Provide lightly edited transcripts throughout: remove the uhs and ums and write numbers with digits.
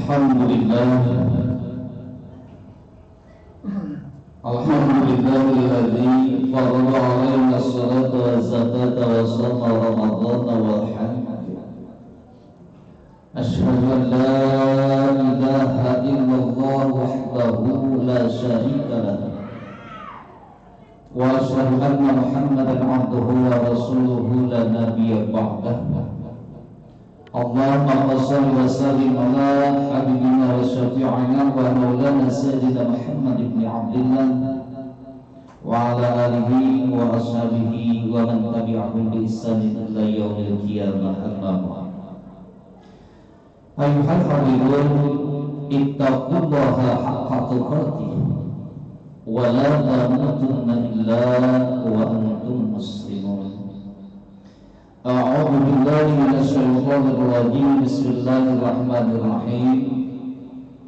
Alhamdulillahilladzi farada 'alaina as-salata waz-zakata wa shoma ramadhana wal hajj. Asyhadu an la ilaha illallah wahdahu la syarika lahu wa asyhadu anna Muhammadan 'abduhu wa rasuluhu la nabiyya ba'dahu. Allahumma shalli wa sallim ala habibina wa syafi'ina wa maulana sayyidina Muhammad ibn Abdillah wa ala alihi wa ashabihi wa man tabi'ahum bi ihsan ila yaumil qiyamah. Amma ba'd. Ayyuhal habibun, ittaqullaha haqqa tuqatih wa la tamutunna illa wa antum muslimun. A'udzu billahi minasy syaithanir rajim. Bismillahirrahmanirrahim.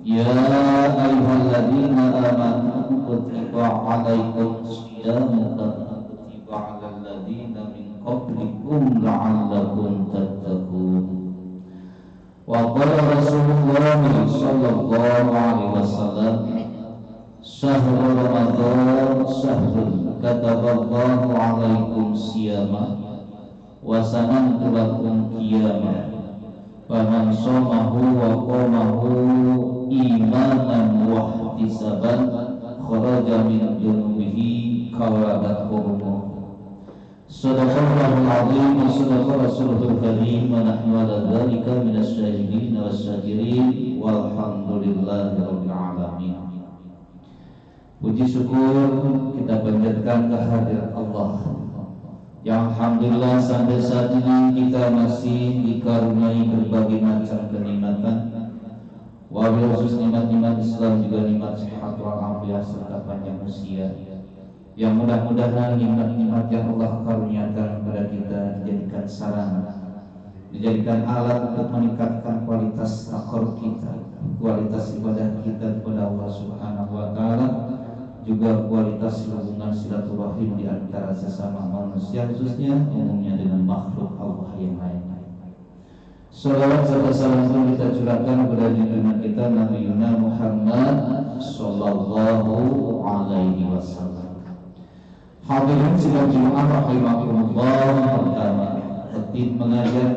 Ya ayyuhalladzina amanu kutiba 'alaikumus syiyamu kama kutiba 'alal ladzina min qablikum la'allakum tattaqun. Wa qala Rasulullah sallallahu alaihi wasallam, syahrul ramadan syahrun kataballahu 'alaikum siyama wa sanantu lakum qiyamah faman shamahu wa qamahu imanan wa ihtisaban kharaja min dunubihi kawabat qurumuh. Sadaqallahul azim wa sadaqa rasulul karim wa nahnu ala dzalika minas syahidin wasyakirin walhamdulillahi rabbil alamin. Puji syukur kita panjatkan kehadirat Allah yang alhamdulillah sampai saat ini kita masih dikaruniai berbagai macam kenikmatan, wabil khusus nikmat-nikmat Islam, juga nikmat sehat walafiat serta panjang usia, yang mudah-mudahan nikmat-nikmat yang Allah karuniakan kepada kita dijadikan sarana, dijadikan alat untuk meningkatkan kualitas takor kita, kualitas ibadah kita kepada Allah Subhanahu wa Ta'ala, juga kualitas hubungan silaturahim di antara sesama manusia, khususnya umumnya dengan makhluk Allah yang lain. Salawat serta salam pun kita curahkan kepada junjungan kita Nabi Muhammad sallallahu alaihi wasallam. Hadirin sidang Jumat rahimakumullah, pertama khatib mengajar,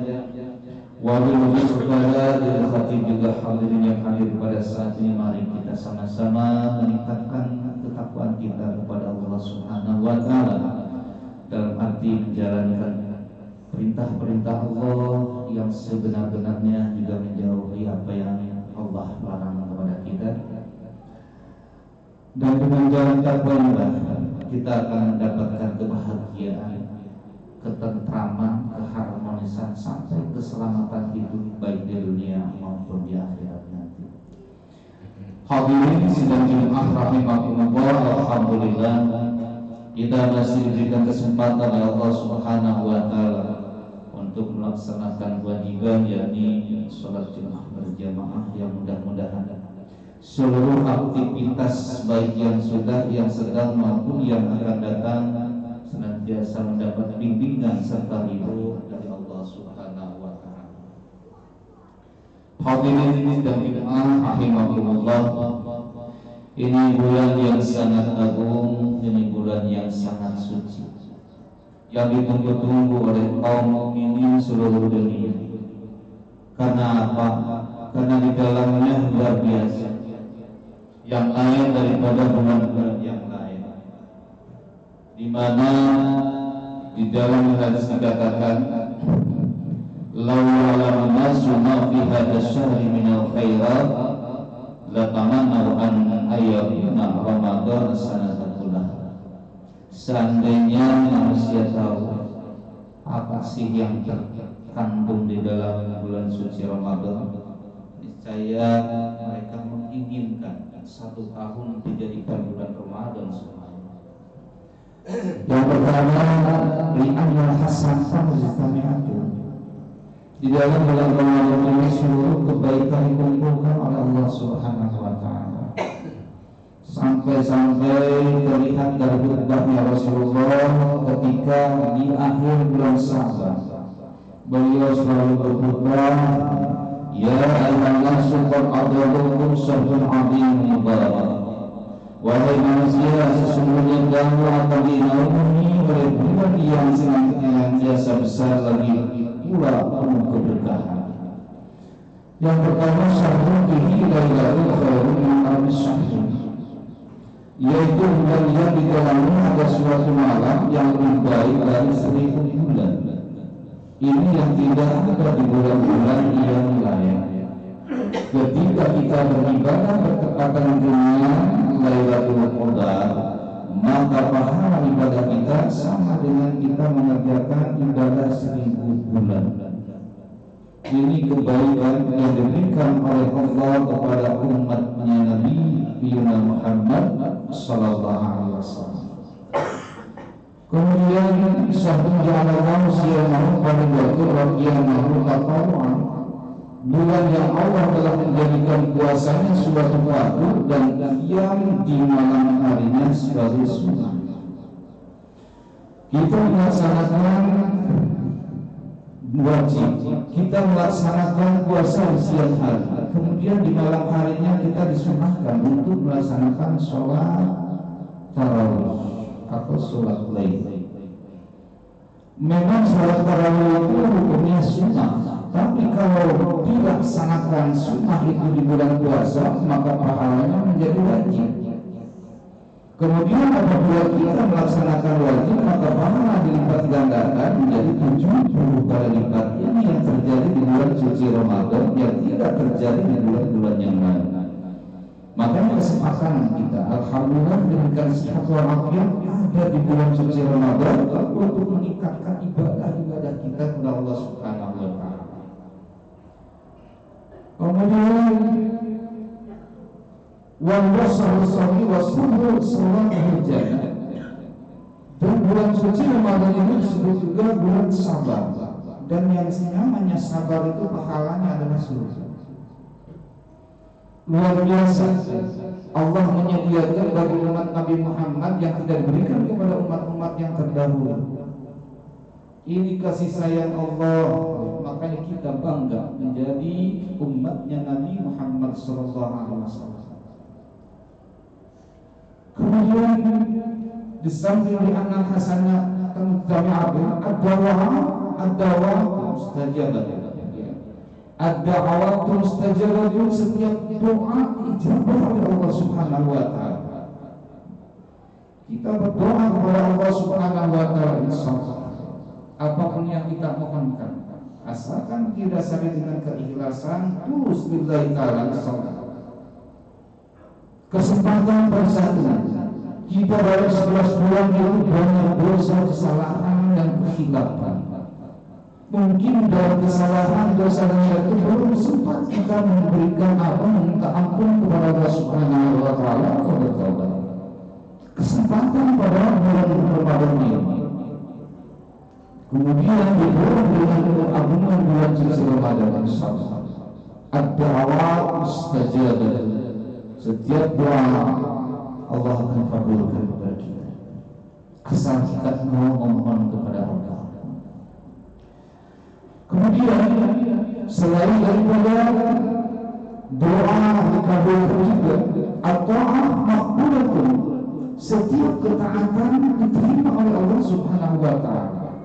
wabil kepada diri khatib juga hadirin yang hadir pada saat ini, mari kita sama-sama meningkatkan ketakwaan kita kepada Allah Subhanahu wa Ta'ala dalam arti menjalankan perintah-perintah Allah yang sebenar-benarnya, juga menjauhi apa yang Allah larang kepada kita. Dan dengan jalan takwa kita akan mendapatkan kebahagiaan, ketentraman, keharmonisan sampai keselamatan hidup baik di dunia maupun di akhirat nanti. Hadirin sidang Jumat rahimakumullah, alhamdulillah kita masih diberikan kesempatan oleh Allah Subhanahu wa Ta'ala untuk melaksanakan kewajiban, yakni sholat Jumat berjamaah, yang mudah-mudahan seluruh aktivitas baik yang sudah, yang sedang maupun yang akan datang senantiasa mendapat bimbingan serta ridho dari Allah Subhanahu wa Ta'ala. Hadirin dan Jumat rahimakumullah, ini bulan yang sangat agung, ini bulan yang sangat suci, yang ditunggu-tunggu oleh kaum mukminin seluruh dunia. Karena apa? Karena di dalamnya luar biasa, yang lain daripada bulan-bulan yang lain, di mana di dalam hadis dikatakan, "Lau ya'lamu nasu ma fi hadha syahri minal khairat la tamannau an ayyamina Ramadan sanatan kullah." Seandainya manusia tahu apa sih yang terkandung di dalam bulan suci Ramadan, niscaya mereka menginginkan satu tahun dijadikan bulan Ramadan semuanya. Yang pertama, li'anna hasanatan mujtami'atun. Di dalam bulan Ramadan ini seluruh kebaikan dikumpulkan oleh Allah Subhanahu wa Ta'ala. Sampai-sampai terlihat dari khutbahnya Rasulullah ketika di akhir bulan Sya'ban, beliau selalu berkhutbah Ya ayyuhan-nasu qad adallukum syahrun 'azim mubarak. Wahai manusia, sesungguhnya kamu akan dinaungi oleh bulan yang senantiasa besar lagi pula penuh keberkahan. Yang pertama, syahrun fihi lailatul khairun min alfi syahr, yaitu bulan yang di dalamnya ada suatu malam yang lebih baik dari 1000 bulan. Ini yang tidak ada di bulan-bulan yang lain. Ketika kita beribadah bertepatan dengan Lailatul Qadar, maka pahala ibadah kita sama dengan kita mengerjakan ibadah 1000 bulan. Ini kebaikan yang diberikan oleh Allah kepada umatnya Nabi Muhammad sallallahu alaihi wasallam. Kemudian syahrul ja'alallahu siyamahu pada waktu raqiyamahu taqawwan, bulan yang Allah telah menjadikan puasanya suatu waktu dan qiyam di malam harinya sebagai sunnah. Kita melaksanakan wajib, kita melaksanakan puasa di siang hari, kemudian di malam harinya kita disunahkan untuk melaksanakan sholat tarawih atau sholat lain. Memang sholat tarawih itu hukumnya sunnah, tapi kalau dilaksanakan sunnah itu di bulan puasa, maka pahalanya menjadi wajib. Kemudian apabila kita melaksanakan wajib, maka pahala dilipat gandakan menjadi 70 kali lipat. Ini yang terjadi di bulan suci Ramadan yang tidak terjadi di bulan-bulan yang lain. Makanya kesempatan kita, alhamdulillah, diberikan sehat walafiat ada di bulan suci Ramadan untuk meningkatkan ibadah kita kepada Allah Subhanahu wa Ta'ala. Kemudian wal-wasal-wasali wasuhu sallallahu jannah, dan bulan suci Ramadan ini disebut juga bulan sabar, dan yang namanya sabar itu pahalanya adalah surga. Luar biasa, Allah menyediakan bagi umat Nabi Muhammad yang tidak diberikan kepada umat-umat yang terdahulu. Ini kasih sayang Allah, makanya kita bangga menjadi umatnya Nabi Muhammad SAW. Kemudian di samping di anak hasanah tentami'abin ad-dawa'atu mustajabah, ad-da'awatu mustajabah, setiap doa ijabah oleh Allah Subhanahu wa Ta'ala. Kita berdoa kepada Allah Subhanahu wa Ta'ala, insyaallah apapun yang kita mohonkan, asalkan didasari dengan keikhlasan, tulus billahi ta'ala, insyaallah. Kesempatan bersatu kita dalam 11 bulan itu banyak dosa, kesalahan dan kehilapan. Mungkin dalam kesalahan dosa itu belum sempat kita memberikan meminta ampun kepada Allah Subhanahu wa Ta'ala atau bertobat. Kesempatan pada bulan Ramadan ini. Kemudian dibuat dengan agungan bulan suci Ramadan, insyaallah. Ad-da'awat mustajabah. Setiap doa Allah akan kabulkan kepada kita, asal kita mau memohon kepada Allah. Kemudian selain daripada doa dikabulkan juga, at-ta'ah maqbulatun, setiap ketaatan diterima oleh Allah Subhanahu wa Ta'ala.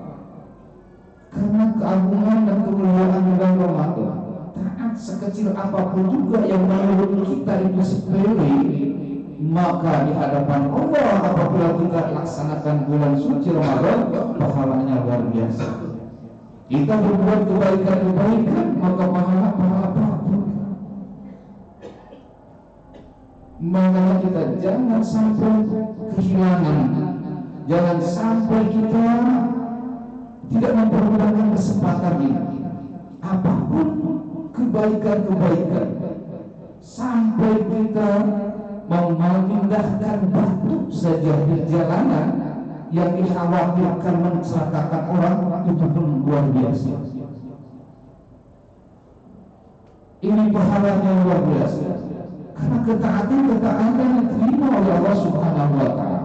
Karena keagungan dan kemuliaan bulan Ramadan, taat sekecil apapun juga yang menurut kita itu sepele, maka di hadapan Allah apabila kita laksanakan bulan suci Ramadan, pahalanya luar biasa. Kita berbuat kebaikan, maka pahala bagus. Makanya kita jangan sampai kehilangan, jangan sampai kita tidak mempergunakan kesempatan ini. Apapun kebaikan, sampai kita mau memindahkan batu saja di jalanan yang dikhawatirkan mencelakakan orang, itu pun luar biasa. Ini pahalanya luar biasa, karena ketaatan yang diterima oleh Allah Subhanahu wa Ta'ala.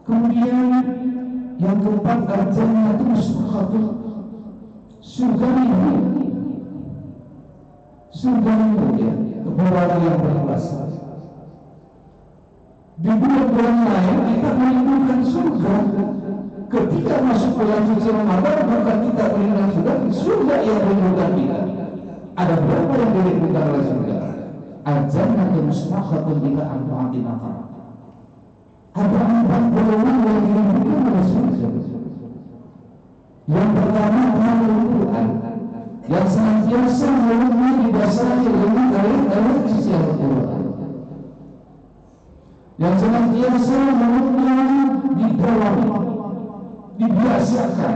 Kemudian yang keempat, artinya itu surga ini. surga itu ya, kebenaran yang berkuasa. Di bulan-bulan lain kita merindukan surga. Ketika masuk bulan suci Ramadan, bukan kita merindukan surga yang merindukan kita. Ada berapa yang dirindukan oleh surga? Al-jannatu mustaqatun bila arba'ati nafar. Ada 4 golongan yang dirindukan oleh surga. Yang pertama ahlul Quran, yang senantiasa mulutnya dibasahi dengan ayat-ayat suci Al-Quran, yang senantiasa mulutnya didalami, dibiasakan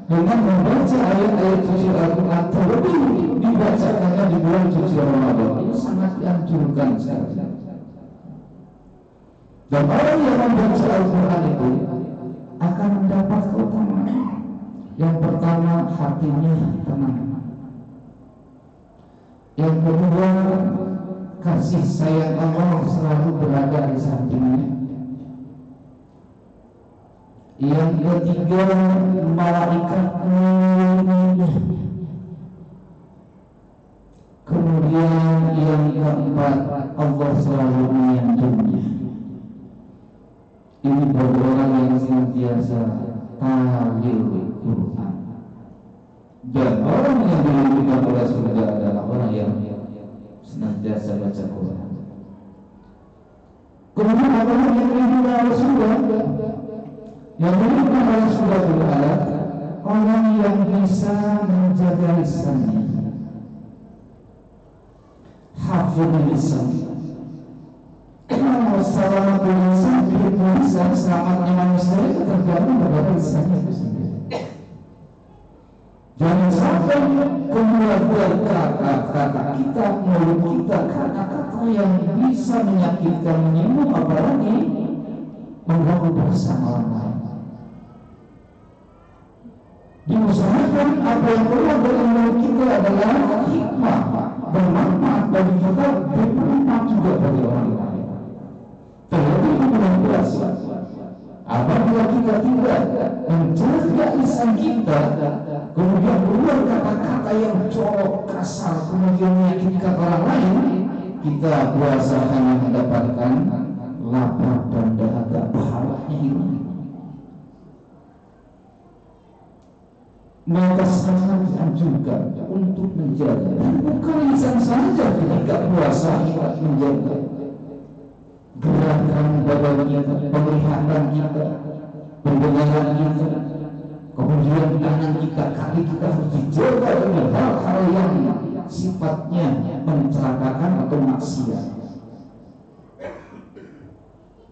dengan membaca ayat-ayat suci Al-Quran, terlebih dibacakannya di bulan suci Ramadan. Ini sangat dianjurkan sekali. Dan orang yang membaca Al-Quran itu akan mendapat keutamaan. Yang pertama, hatinya tenang. Yang kedua, kasih sayang Allah selalu berada di sampingnya. Yang ketiga, malaikat melindunginya. Kemudian yang keempat, Allah selalu menyantuninya. Ini bagi orang yang senantiasa tahlil Quran. Dan orang yang dirindukan oleh surga adalah orang yang senantiasa baca Quran. Kemudian orang yang dirindukan oleh surga, yang dirindukan oleh surga adalah orang yang bisa menjaga lisannya, hafidhul lisan. Wassalamualaikum warahmatullahi wabarakatuh. Selamatnya manusia itu tergantung pada lisannya itu sendiri. Jangan sampai keluar kata-kata kita, mulut kita, kata-kata yang bisa menyakitkan, menyinggung, apalagi mengganggu perasaan orang lain. Diusahakan apa yang keluar dari mulut kita adalah hikmah, bermanfaat bagi kita, bermanfaat juga bagi orang lain. Terlebih di bulan puasa, apabila kita tidak menjaga lisan kita, kemudian keluar kata-kata yang jorok, kasar, kemudian menyakitkan orang lain, kita puasa hanya mendapatkan lapar dan dahaga, pahalanya hilang. Maka sangat dianjurkan untuk menjaga, bukan lisan saja ketika puasa kita menjaga gerakan badan kita, penglihatan kita, pendengaran kita, kemudian tangan kita, kaki kita harus dijaga dari hal-hal yang sifatnya mencelakakan atau maksiat.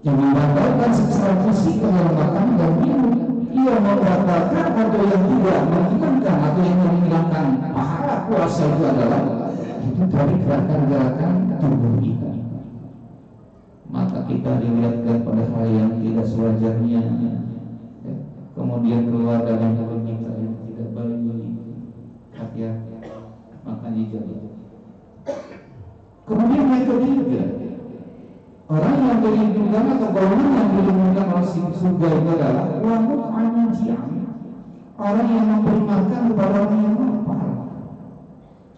Yang membatalkan secara fisik adalah makan dan minum. Ia membatalkan atau yang tidak menghilangkan atau yang menghilangkan pahala puasa itu adalah itu dari gerakan-gerakan tubuh kita. Maka kita dilihatkan pada hal yang tidak sewajarnya, kemudian keluar dari mulut kita yang tidak baik, hati-hati, maka dijauhi. Kemudian yang ketiga, orang yang dilindungi atau golongan yang dilindungi oleh surga itu adalah orang yang memberi makan kepada orang yang lapar.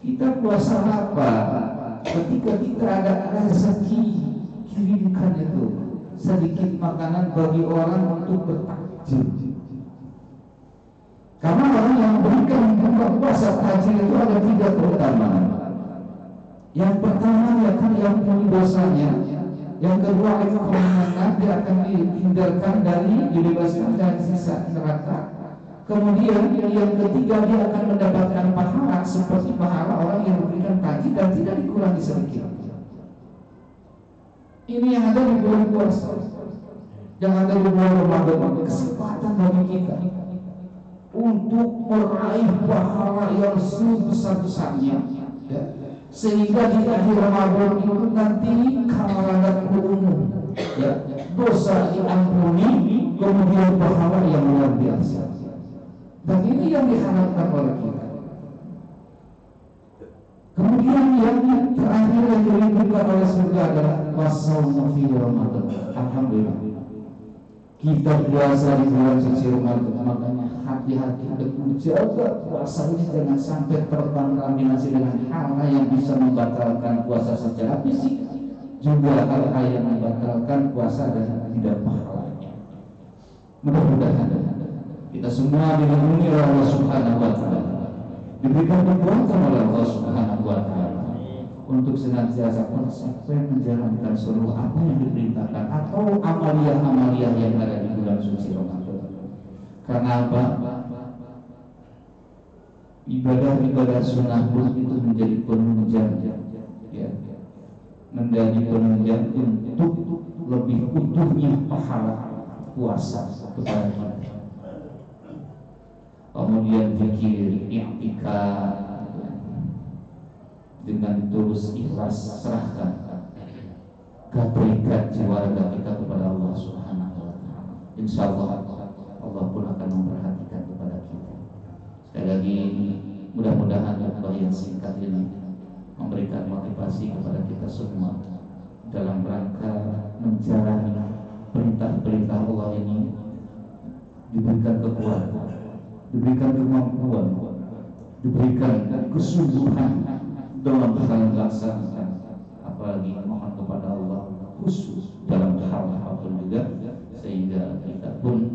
Kita puasa apa? Ketika kita ada rezeki, kirimkan itu sedikit makanan bagi orang untuk bertakjil. Karena orang yang memberikan buka puasa takjil itu ada 3 keutamaan. Yang pertama, dia akan diampuni dosanya. Yang kedua, itu kemenangan, dia akan dihindarkan dari dibebaskan dari siksa neraka. Kemudian yang ketiga, dia akan mendapatkan pahala seperti pahala orang yang memberikan takjil dan tidak dikurangi sedikit. Ini yang ada di bulan puasa, yang ada di bulan Ramadan, kesempatan bagi kita untuk meraih pahala yang sebesar-besarnya, ya. Sehingga di akhir Ramadan itu nanti kamalan umum, ya, dosa diampuni, kemudian pahala yang luar biasa. Dan ini yang diharapkan oleh kita. Kemudian yang terakhir yang dirindukan oleh surga adalah wasaumu fi Ramadan. Alhamdulillah. kita puasa di bulan suci Ramadan, makanya hati-hati untuk menjaga puasa ini jangan sampai terkontaminasi dengan hal-hal yang bisa membatalkan puasa secara fisik, juga hal-hal yang membatalkan puasa dan tidak pahalanya. Mudah-mudahan kita semua dilindungi oleh Allah Subhanahu wa taala, diberikan kekuatan oleh Allah Subhanahu wa taala untuk senantiasa konsekuen menjalankan seluruh apa yang diperintahkan atau amalia-amalia yang ada di bulan suci Ramadan. Karena apa? Ibadah-ibadah sunnah pun itu menjadi penunjang, ya, menjadi penunjang untuk lebih utuhnya pahala puasa kepada kita. Kemudian zikir, i'tikaf, dengan tulus ikhlas serahkan kebaikan jiwa raga kita kepada Allah Subhanahu wa taala. Insyaallah Allah pun akan memperhatikan kepada kita. Sekali lagi mudah-mudahan khutbah yang singkat ini memberikan motivasi kepada kita semua dalam rangka menjalani perintah-perintah Allah ini, diberikan kekuatan, diberikan kemampuan, diberikan kesungguhan dalam hal melaksanakan, apalagi mohon kepada Allah khusus dalam hal apapun juga, sehingga kita pun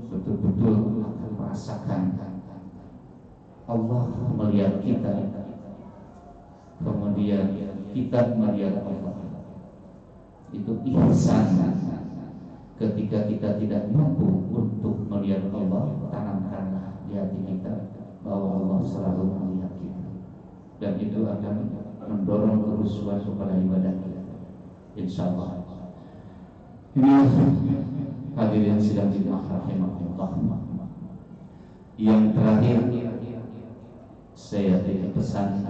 betul-betul merasakan Allah melihat kita, kemudian kita melihat Allah. Itu ihsan. Ketika kita tidak mampu untuk melihat Allah, tanamkanlah di hati kita bahwa Allah selalu melihat kita, dan itu akan mendorong kerusuhan kepada ibadah kita. Insyaallah. Ini hadirin sidang Jumat rahimahullah. Yang terakhir saya pesan,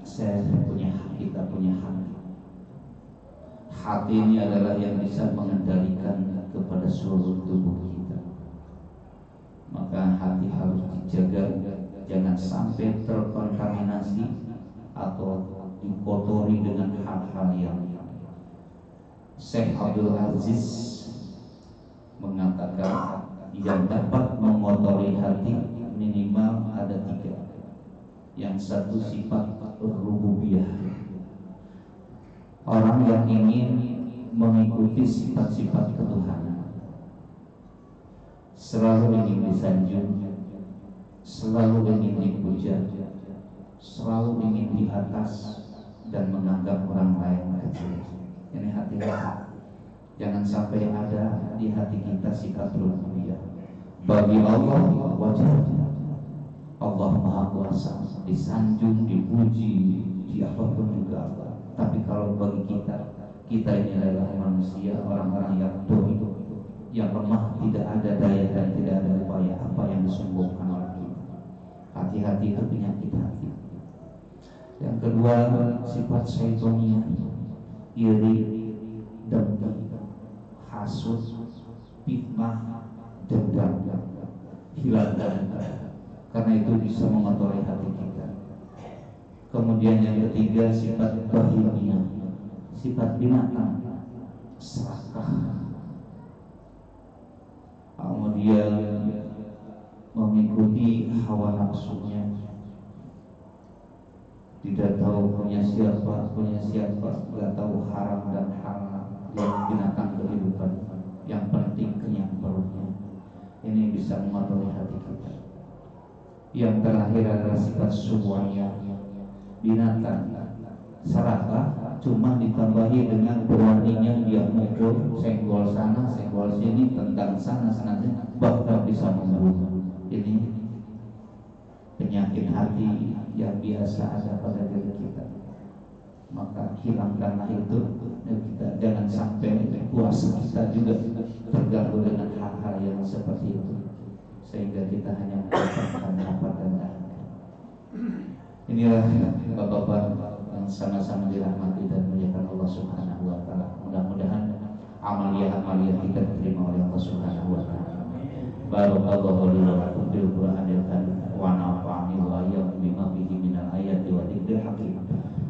saya punya hak, kita punya hak. Hati ini adalah yang bisa mengendalikan kepada seluruh tubuh kita. Maka hati harus dijaga, jangan sampai terkontaminasi atau dikotori dengan hal-hal yang Syekh Abdul Aziz mengatakan yang dapat mengotori hati minimal ada 3. Yang satu sifat rububiyah. Orang yang ingin mengikuti sifat-sifat ketuhanan, selalu ingin disanjung, selalu ingin dipuja, selalu ingin di atas dan menganggap orang lain kecil. Ini hati-hati, jangan sampai ada di hati kita sikap rububiyah. Bagi Allah wajar, Allah Maha Kuasa, disanjung, dipuji, di apapun juga Allah. Tapi kalau bagi kita ini adalah manusia, orang-orang yang dolim, yang lemah, tidak ada daya dan tidak ada upaya apa yang disombongkan oleh kita. Hati-hati, itu penyakit hati. Yang kedua, sifat syaitaniyah, iri, dengki, hasud, fitnah, dendam, hilang. Karena itu bisa mengotori hati kita. Kemudian yang ketiga, sifat bahimiyah, sifat binatang, serakah. Kemudian mengikuti hawa nafsunya, tidak tahu punya siapa, nggak tahu haram dan halal, yang binatang kehidupan, yang penting kenyang perutnya. Ini bisa mengotori hati kita. Yang terakhir adalah sifat subuhnya, binatang, serakah, cuma ditambahi dengan beraninya dia mukul, senggol sana, senggol sini, tendang sana, bahkan bisa membunuh. Ini penyakit hati yang biasa ada pada diri kita. Maka hilangkanlah itu, dan kita jangan sampai puasa kita juga terganggu dengan hal-hal yang seperti itu, sehingga kita hanya mendapatkan dapat dan dahaga. Inilah bapak-bapak yang sama-sama dirahmati dan dimuliakan Allah Subhanahu wa taala. Mudah-mudahan amalia-amalia kita diterima oleh Allah Subhanahu wa taala. Barakallahu li wa lakum fil Qur'anil karim wa nafa'ani wa iyyakum bima fihi minal ayati wa dzikril hakim.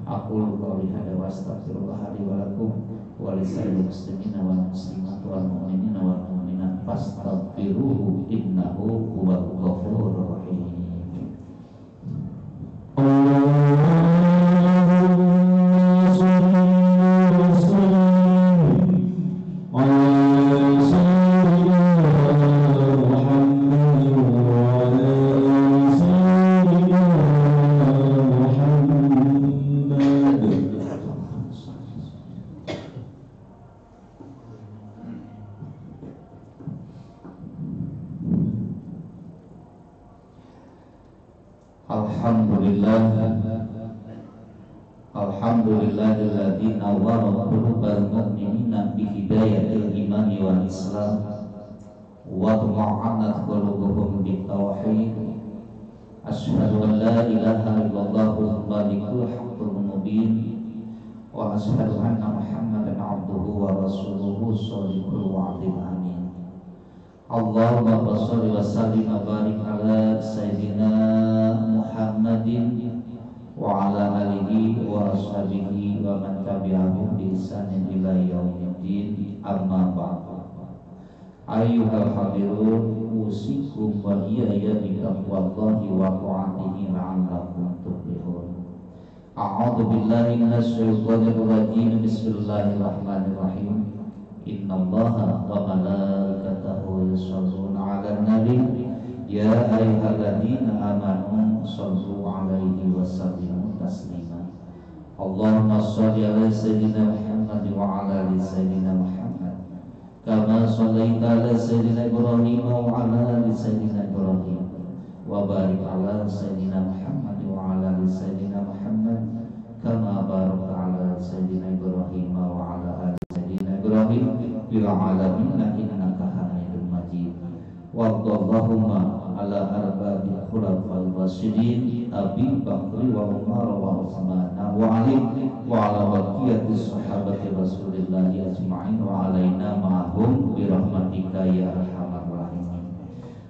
Aqulu qawli hadza wa astaghfirullah li wa lakum wa lisa'iril muslimina wal muslimat wal mu'minina wal mu'minat. fastaghfiruhu innahu huwal ghafurur rahim. Alhamdulillahilladzi nawwara qulubal mu'minina bi hidayatil imani wal islam wa tuma'anat qulubuhum bit tauhid. Asyhadu an la ilaha illallah malikul haqqul mubin wa asyhadu anna Muhammadan abduhu wa rasuluhu shadiqul wa'dil amin. Allahumma shalli wa sallim wa barik ala sayyidina Muhammadin wa ala alihi wa ashabihi wa man tabi'ahum bi ihsanin ila yaumiddin, amma ba'du. Ayyuhal hadirun, usikum wa iyaya bi taqwallahi wa ta'atihi la'allakum tuflihun. A'udzu billahi minasy syaithanir rajim. Bismillahirrahmanirrahim. Innallaha wa malaikatahu yusholluna 'alan nabi. Ya ayyuhalladzina amanu shallu 'alaihi wa sallimu taslima. Allahumma shalli 'ala sayyidina Muhammad wa 'ala ali sayyidina Muhammad kama shallaita 'ala sayyidina Ibrahim wa 'ala ali sayyidina Ibrahim wa barik 'ala sayyidina Muhammad wa 'ala ali sayyidina Muhammad kama barakta 'ala sayyidina Ibrahim wa 'ala ali sayyidina Ibrahim fil 'alamin innaka Hamidum Majid. Wallahumma ala arba'i khulafa'ir rasyidin Abi Bakri wa Umar wa Utsman wa Ali wa ala baqiyati sahabati Rasulillah ajma'in wa alaina ma'hum bi rahmatika ya arhamar rahimin.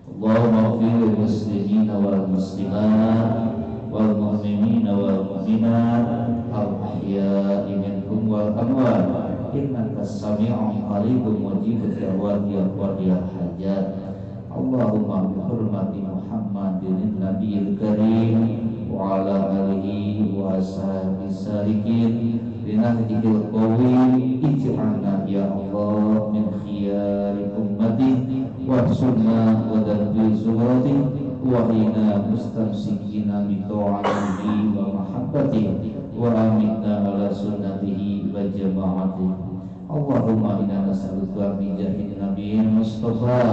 Allahumma ighfir lil muslimina wal muslimat wal mu'minina wal mu'minat al ahya'i minhum wal amwat innaka sami'un qaribun mujibud da'wati ya qadiyal hajat. Allahumma bi hurmati Muhammadin nabiyil karim wa ala alihi wa ashabihi salikin binahjil qawim ij'alna ya Allah min khiyari ummati wa sunnah wa dabbi zumrati wa hina mustamsikina bi ta'atihi wa mahabbatihi wa aminna ala sunnatihi wa jama'atihi. Allahumma inna nas'aluka bi jahil nabiyil mustafa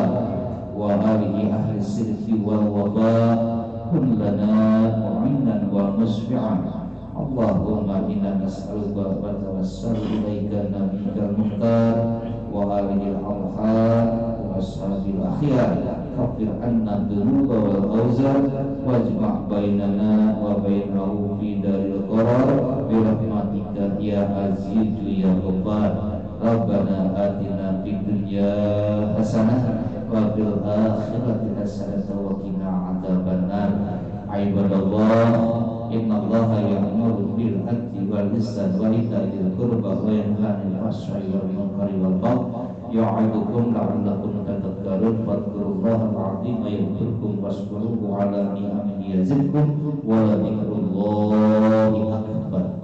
wa alihi ahli sirki wal waba kullana mu'inan wa musfi'an. Allahumma inna nas'aluka wa tawassalu ilaika nabiyikal muhtar wa alihi al-arham wa ashabil akhyar kafir anna dhunuba wal awzar wajma' bainana wa bainahu fi daril qarar bi rahmatika ya azizu ya ghaffar. Rabbana atina fid dunya hasanah wa fil akhirati hasanatan wa qina adzabannar. Ibadallah, innallaha ya'muru bil 'adli wal ihsani wa ita'i dzil qurba wa yanha 'anil fahsya'i wal munkari wal baghi ya'idukum la'allakum tadhakkarun. Fadhkurullahal 'azima yadhkurkum washkuruhu 'ala ni'amihi yazidkum wa la dzikrullahi akbar.